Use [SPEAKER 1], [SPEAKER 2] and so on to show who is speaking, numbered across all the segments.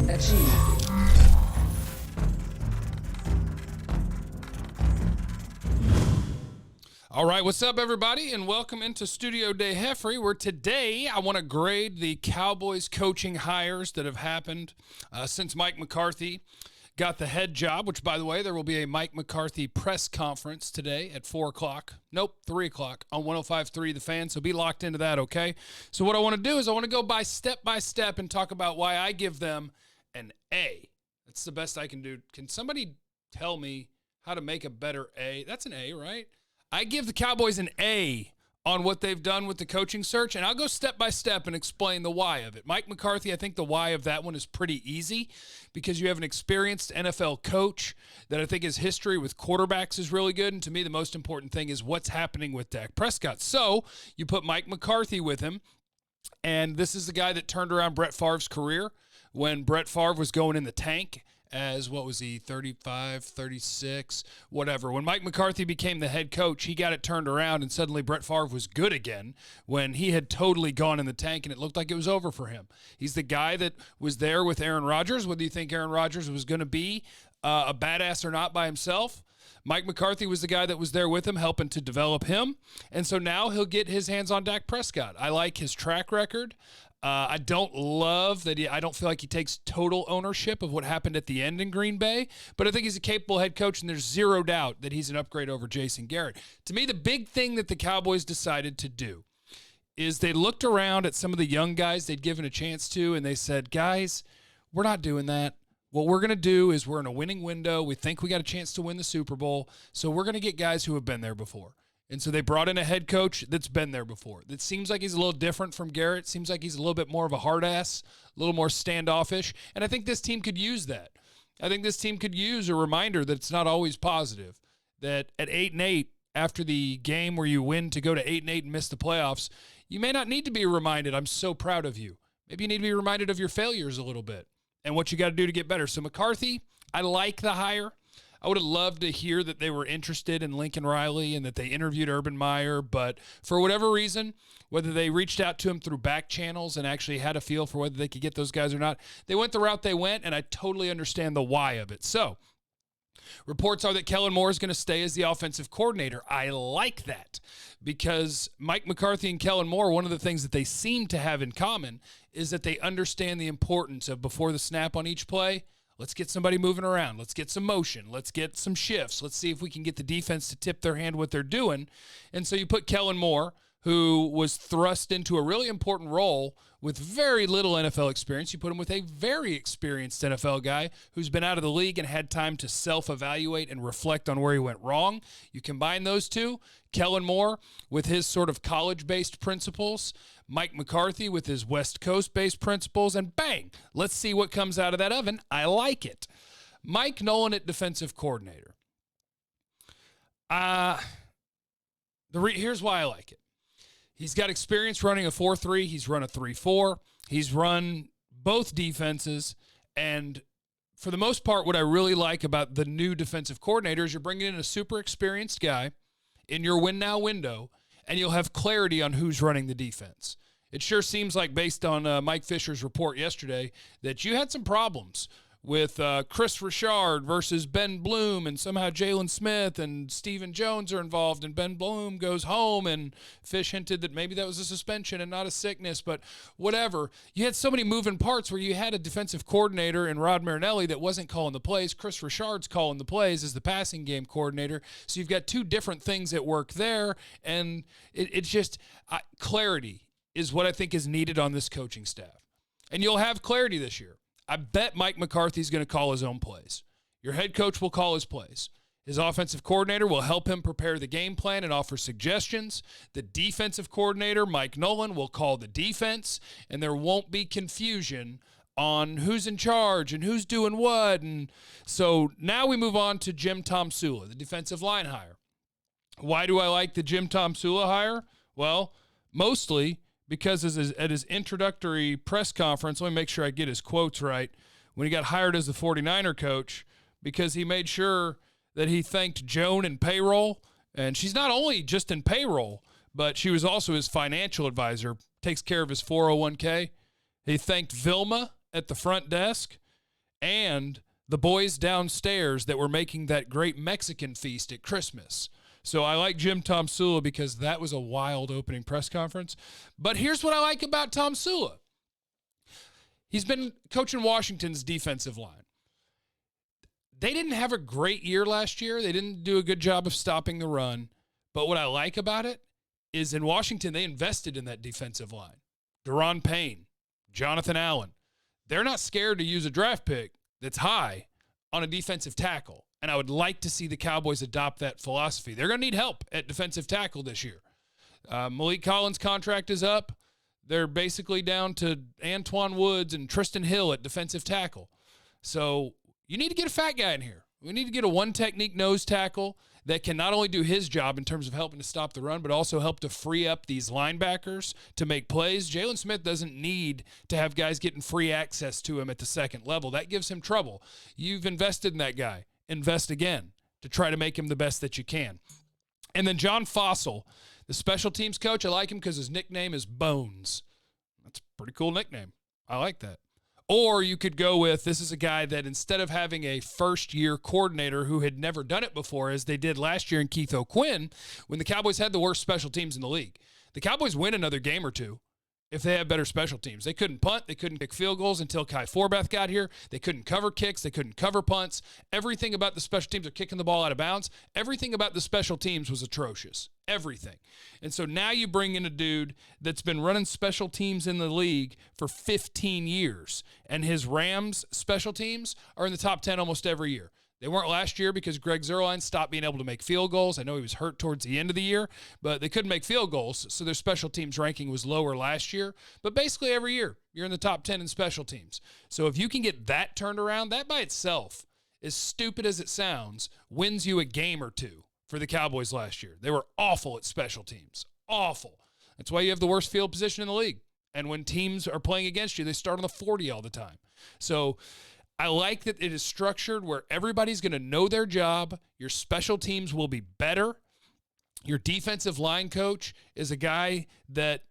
[SPEAKER 1] achieved.
[SPEAKER 2] All right, what's up, everybody, and welcome into Studio Day Heffrey, where today I want to grade the Cowboys coaching hires that have happened since Mike McCarthy got the head job, which, by the way, there will be a Mike McCarthy press conference today at 4 o'clock. Nope, 3 o'clock on 105.3 The Fan, so be locked into that, okay? So what I want to do is I want to go by step and talk about why I give them an A. That's the best I can do. Can somebody tell me how to make a better A? That's an A, right? I give the Cowboys an A on what they've done with the coaching search, and I'll go step by step and explain the why of it. Mike McCarthy, I think the why of that one is pretty easy because you have an experienced NFL coach that I think his history with quarterbacks is really good, and to me the most important thing is what's happening with Dak Prescott. So you put Mike McCarthy with him, and this is the guy that turned around Brett Favre's career when Brett Favre was going in the tank as, what was he, 35, 36, whatever. When Mike McCarthy became the head coach, he got it turned around, and suddenly Brett Favre was good again when he had totally gone in the tank, and it looked like it was over for him. He's the guy that was there with Aaron Rodgers, whether you think Aaron Rodgers was going to be a badass or not by himself. Mike McCarthy was the guy that was there with him, helping to develop him, and so now he'll get his hands on Dak Prescott. I like his track record. I don't love that I don't feel like he takes total ownership of what happened at the end in Green Bay, but I think he's a capable head coach, and there's zero doubt that he's an upgrade over Jason Garrett. To me, the big thing that the Cowboys decided to do is they looked around at some of the young guys they'd given a chance to, and they said, guys, we're not doing that. What we're going to do is we're in a winning window. We think we got a chance to win the Super Bowl, so we're going to get guys who have been there before. And so they brought in a head coach that's been there before. That seems like he's a little different from Garrett. Seems like he's a little bit more of a hard ass, a little more standoffish. And I think this team could use that. I think this team could use a reminder that it's not always positive. That at 8-8, after the game where you win to go to 8-8 and miss the playoffs, you may not need to be reminded, I'm so proud of you. Maybe you need to be reminded of your failures a little bit and what you got to do to get better. So McCarthy, I like the hire. I would have loved to hear that they were interested in Lincoln Riley and that they interviewed Urban Meyer, but for whatever reason, whether they reached out to him through back channels and actually had a feel for whether they could get those guys or not, they went the route they went, and I totally understand the why of it. So, reports are that Kellen Moore is going to stay as the offensive coordinator. I like that because Mike McCarthy and Kellen Moore, one of the things that they seem to have in common is that they understand the importance of before the snap on each play, let's get somebody moving around. Let's get some motion. Let's get some shifts. Let's see if we can get the defense to tip their hand what they're doing. And so you put Kellen Moore, who was thrust into a really important role with very little NFL experience. You put him with a very experienced NFL guy who's been out of the league and had time to self-evaluate and reflect on where he went wrong. You combine those two, Kellen Moore with his sort of college-based principles, Mike McCarthy with his West Coast-based principles, and bang, let's see what comes out of that oven. I like it. Mike Nolan at defensive coordinator. Here's why I like it. He's got experience running a 4-3. He's run a 3-4. He's run both defenses. And for the most part, what I really like about the new defensive coordinator is you're bringing in a super experienced guy in your win-now window, and you'll have clarity on who's running the defense. It sure seems like, based on Mike Fisher's report yesterday, that you had some problems with Chris Richard versus Ben Bloom, and somehow Jalen Smith and Stephen Jones are involved, and Ben Bloom goes home, and Fish hinted that maybe that was a suspension and not a sickness, but whatever. You had so many moving parts where you had a defensive coordinator in Rod Marinelli that wasn't calling the plays. Chris Richard's calling the plays as the passing game coordinator, so you've got two different things at work there, and it's just clarity is what I think is needed on this coaching staff. And you'll have clarity this year. I bet Mike McCarthy's going to call his own plays. Your head coach will call his plays. His offensive coordinator will help him prepare the game plan and offer suggestions. The defensive coordinator, Mike Nolan, will call the defense, and there won't be confusion on who's in charge and who's doing what. And so now we move on to Jim Tomsula, the defensive line hire. Why do I like the Jim Tomsula hire? Well, mostly because at his introductory press conference, let me make sure I get his quotes right, when he got hired as the 49er coach, because he made sure that he thanked Joan in payroll, and she's not only just in payroll, but she was also his financial advisor, takes care of his 401k. He thanked Vilma at the front desk. and the boys downstairs that were making that great Mexican feast at Christmas. So I like Jim Tomsula because that was a wild opening press conference. But here's what I like about Tomsula. He's been coaching Washington's defensive line. They didn't have a great year last year. They didn't do a good job of stopping the run. But what I like about it is in Washington, they invested in that defensive line. Deron Payne, Jonathan Allen. They're not scared to use a draft pick that's high on a defensive tackle. And I would like to see the Cowboys adopt that philosophy. They're going to need help at defensive tackle this year. Malik Collins' contract is up. They're basically down to Antoine Woods and Tristan Hill at defensive tackle. So you need to get a fat guy in here. We need to get a one-technique nose tackle that can not only do his job in terms of helping to stop the run, but also help to free up these linebackers to make plays. Jalen Smith doesn't need to have guys getting free access to him at the second level. That gives him trouble. You've invested in that guy. Invest again to try to make him the best that you can. And then John Fassel, the special teams coach, I like him because his nickname is Bones. That's a pretty cool nickname. I like that. Or you could go with, this is a guy that instead of having a first-year coordinator who had never done it before, as they did last year in Keith O'Quinn, when the Cowboys had the worst special teams in the league. The Cowboys win another game or two if they have better special teams. They couldn't punt. They couldn't kick field goals until Kai Forbath got here. They couldn't cover kicks. They couldn't cover punts. Everything about the special teams are kicking the ball out of bounds. Everything about the special teams was atrocious. Everything. And so now you bring in a dude that's been running special teams in the league for 15 years, and his Rams special teams are in the top 10 almost every year. They weren't last year because Greg Zuerlein stopped being able to make field goals. I know he was hurt towards the end of the year, but they couldn't make field goals, so their special teams ranking was lower last year. But basically every year, you're in the top 10 in special teams. So if you can get that turned around, that by itself, as stupid as it sounds, wins you a game or two for the Cowboys last year. They were awful at special teams. Awful. That's why you have the worst field position in the league. And when teams are playing against you, they start on the 40 all the time. So I like that it is structured where everybody's going to know their job. Your special teams will be better. Your defensive line coach is a guy that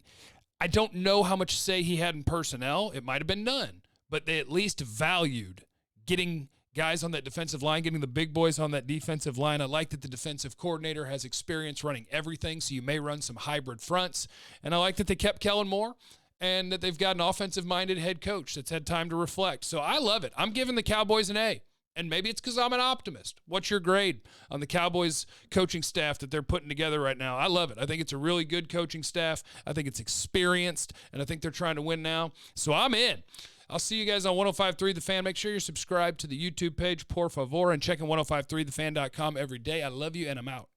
[SPEAKER 2] I don't know how much say he had in personnel. It might have been none, but they at least valued getting guys on that defensive line, getting the big boys on that defensive line. I like that the defensive coordinator has experience running everything, so you may run some hybrid fronts. And I like that they kept Kellen Moore, and that they've got an offensive-minded head coach that's had time to reflect. So I love it. I'm giving the Cowboys an A, and maybe it's because I'm an optimist. What's your grade on the Cowboys coaching staff that they're putting together right now? I love it. I think it's a really good coaching staff. I think it's experienced, and I think they're trying to win now. So I'm in. I'll see you guys on 105.3 The Fan. Make sure you're subscribed to the YouTube page, por favor, and checking 105.3thefan.com every day. I love you, and I'm out.